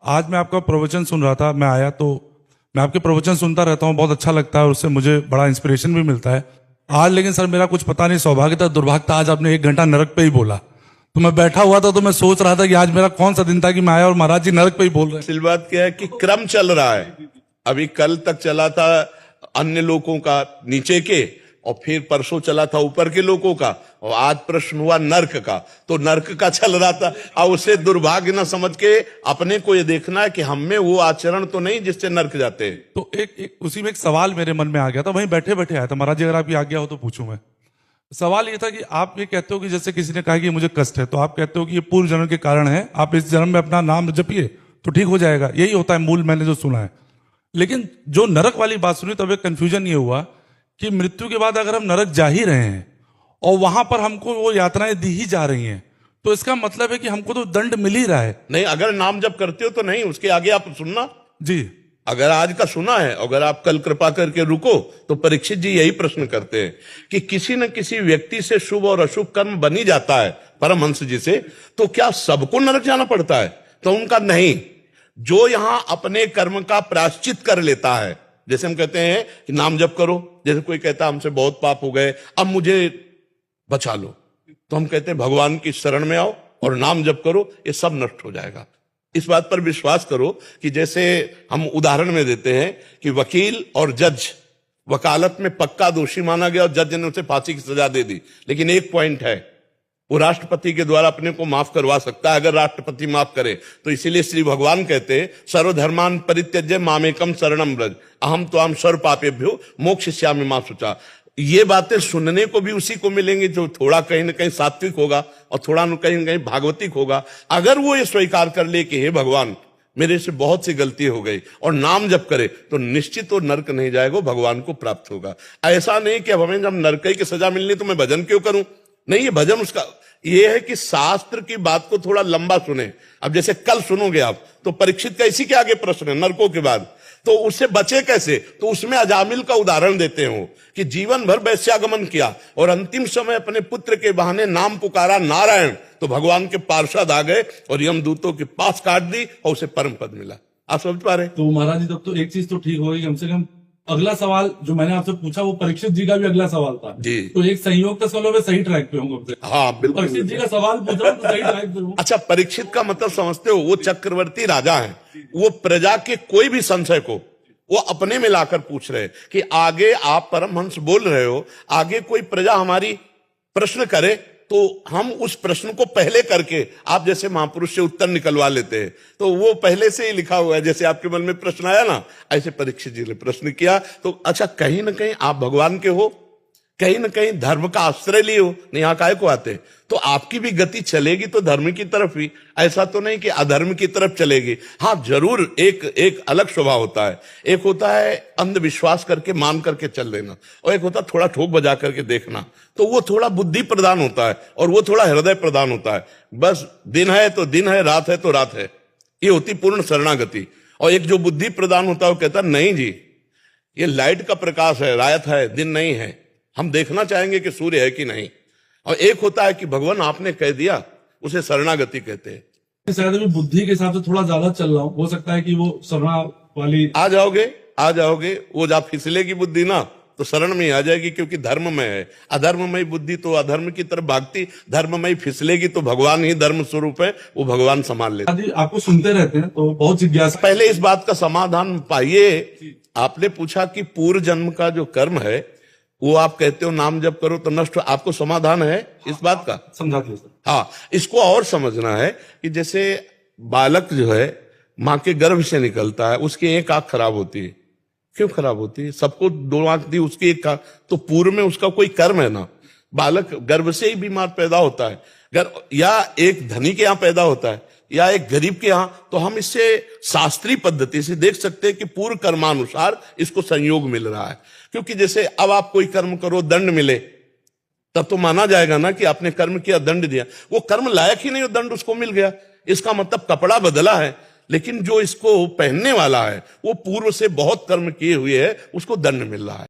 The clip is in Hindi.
आज मैं आपका प्रवचन सुन रहा था, मैं आया तो मैं आपके प्रवचन सुनता रहता हूँ, बहुत अच्छा लगता है और उससे मुझे बड़ा इंस्पिरेशन भी मिलता है। आज लेकिन सर मेरा कुछ पता नहीं, सौभाग्यता दुर्भाग्यता, आज आपने 1 घंटा नरक पे ही बोला। तो मैं बैठा हुआ था तो मैं सोच रहा था कि आज मेरा कौन सा दिन था कि मैं आया और महाराज जी नरक पे ही बोल रहे हैं। असल बात क्या है कि क्रम चल रहा है। अभी कल तक चला था अन्य लोगों का नीचे के, और फिर परसों चला था ऊपर के लोगों का, और आज प्रश्न हुआ नर्क का। तो नर्क का चल रहा था, और उसे दुर्भाग्य न समझ के अपने को ये देखना है कि हम में वो आचरण तो नहीं जिससे नर्क जाते हैं। तो एक उसी में एक सवाल मेरे मन में आ गया था, वहीं बैठे बैठे आया था। महाराज जी अगर आपकी आज्ञा हो तो पूछूं मैं। सवाल ये था कि आप ये कहते हो कि जैसे किसी ने कहा कि मुझे कष्ट है, तो आप कहते हो कि ये पूर्व जन्म के कारण है, आप इस जन्म में अपना नाम जपिए तो ठीक हो जाएगा। यही होता है मूल, मैंने जो सुना है। लेकिन जो नरक वाली बात सुनी तब एक कंफ्यूजन ये हुआ कि मृत्यु के बाद अगर हम नरक जा ही रहे हैं और वहां पर हमको वो यातनाएं दी ही जा रही हैं, तो इसका मतलब है कि हमको तो दंड मिल ही रहा है। नहीं, अगर नाम जप करते हो तो नहीं, उसके आगे आप सुनना जी। अगर आज का सुना है, अगर आप कल कृपा करके रुको, तो परीक्षित जी यही प्रश्न करते हैं कि किसी न किसी व्यक्ति से शुभ और अशुभ कर्म बनी जाता है परमहंस जी से, तो क्या सबको नरक जाना पड़ता है? तो उनका नहीं, जो यहां अपने कर्म का प्रायश्चित कर लेता है। जैसे हम कहते हैं कि नाम जप करो, जैसे कोई कहता है हमसे बहुत पाप हो गए, अब मुझे बचा लो, तो हम कहते हैं भगवान की शरण में आओ और नाम जप करो, ये सब नष्ट हो जाएगा। इस बात पर विश्वास करो कि जैसे हम उदाहरण में देते हैं कि वकील और जज, वकालत में पक्का दोषी माना गया और जज ने उसे फांसी की सजा दे दी, लेकिन एक पॉइंट है, वो राष्ट्रपति के द्वारा अपने को माफ करवा सकता है अगर राष्ट्रपति माफ करे। तो इसीलिए श्री भगवान कहते हैं सर्वधर्मान परित्यज्य मामेकम शरणम व्रज अहम त्वाम सर्व पापेभ्यो मोक्षयिष्यामि मा शुचा। ये बातें सुनने को भी उसी को मिलेंगी जो थोड़ा कहीं ना कहीं सात्विक होगा और थोड़ा न कहीं कहीं भागवतिक होगा। अगर वो ये स्वीकार कर ले कि हे भगवान मेरे से बहुत सी गलती हो गई और नाम जप करे, तो निश्चित वो नरक नहीं जाएगा, भगवान को प्राप्त होगा। ऐसा नहीं कि अब हमें जब नरक की सजा मिलनी तो मैं भजन क्यों करूं। नहीं, ये भजन उसका ये है कि शास्त्र की बात को थोड़ा लंबा सुने। अब जैसे कल सुनोगे आप, तो परीक्षित का इसी के आगे प्रश्न है नरकों के बाद, तो उससे बचे कैसे? तो उसमें अजामिल का उदाहरण देते हो कि जीवन भर वैश्यागमन किया और अंतिम समय अपने पुत्र के बहाने नाम पुकारा नारायण, तो भगवान के पार्षद आ गए और यमदूतों के पास काट दी और उसे परम पद मिला। आप समझ पा रहे? तो महाराज जी तब तो एक चीज तो ठीक होगी, कम से कम अगला सवाल जो मैंने आपसे पूछा वो परीक्षित जी का भी अगला सवाल था जी। तो एक संयोग का सवाल मैं सही ट्रैक पे हूँ। हाँ बिल्कुल, परीक्षित जी का सवाल पूछ रहा हूँ तो सही ट्रैक पे हूँ। अच्छा, परीक्षित का मतलब समझते हो? वो चक्रवर्ती राजा है, वो प्रजा के कोई भी संशय को वो अपने में लाकर पूछ रहे कि आगे आप परमहंस बोल रहे हो, आगे कोई प्रजा हमारी प्रश्न करे तो हम उस प्रश्न को पहले करके आप जैसे महापुरुष से उत्तर निकलवा लेते हैं। तो वो पहले से ही लिखा हुआ है, जैसे आपके मन में प्रश्न आया ना, ऐसे परीक्षित जी ने प्रश्न किया। तो अच्छा, कहीं ना कहीं आप भगवान के हो, कहीं ना कहीं धर्म का आश्रय लिए हो, नहीं यहाँ काहे को आते, तो आपकी भी गति चलेगी तो धर्म की तरफ ही, ऐसा तो नहीं कि अधर्म की तरफ चलेगी। हाँ जरूर एक अलग स्वभाव होता है, एक होता है अंधविश्वास करके मान करके चल लेना, और एक होता है थोड़ा ठोक बजा करके देखना। तो वो थोड़ा बुद्धि प्रदान होता है और वो थोड़ा हृदय प्रदान होता है। बस दिन है तो दिन है, रात है तो रात है, ये होती पूर्ण शरणागति। और एक जो बुद्धि प्रदान होता है वो कहता है नहीं जी, ये लाइट का प्रकाश है, रात है, दिन नहीं है, हम देखना चाहेंगे कि सूर्य है कि नहीं। और एक होता है कि भगवान आपने कह दिया, उसे शरणागति कहते हैं। शायद अभी बुद्धि के हिसाब से थोड़ा ज्यादा चल रहा हूँ, हो सकता है कि वो शरणा वाली आ जाओगे। वो जब फिसलेगी बुद्धि ना तो शरण में आ जाएगी, क्योंकि धर्म में है। अधर्ममय बुद्धि तो अधर्म की तरफ भागती, धर्ममय फिसलेगी तो भगवान ही धर्म स्वरूप है, वो भगवान संभाल लेते। आपको सुनते रहते हैं तो बहुत जिज्ञासा। पहले इस बात का समाधान पाइए। आपने पूछा कि पूर्व जन्म का जो कर्म है वो आप कहते हो नाम जप करो तो नष्ट, आपको समाधान है इस बात का? समझा दिया सर। हाँ, इसको और समझना है कि जैसे बालक जो है माँ के गर्भ से निकलता है, उसकी एक आंख खराब होती है। क्यों खराब होती है? सबको 2 आंख दी, उसकी एक आंख, तो पूर्व में उसका कोई कर्म है ना। बालक गर्भ से ही बीमार पैदा होता है, या एक धनी के यहाँ पैदा होता है या एक गरीब के यहां, तो हम इससे शास्त्रीय पद्धति से देख सकते हैं कि पूर्व कर्मानुसार इसको संयोग मिल रहा है। क्योंकि जैसे अब आप कोई कर्म करो, दंड मिले, तब तो माना जाएगा ना कि आपने कर्म किया, दंड दिया। वो कर्म लायक ही नहीं हो, दंड उसको मिल गया, इसका मतलब कपड़ा बदला है। लेकिन जो इसको पहनने वाला है वो पूर्व से बहुत कर्म किए हुए है, उसको दंड मिल रहा है।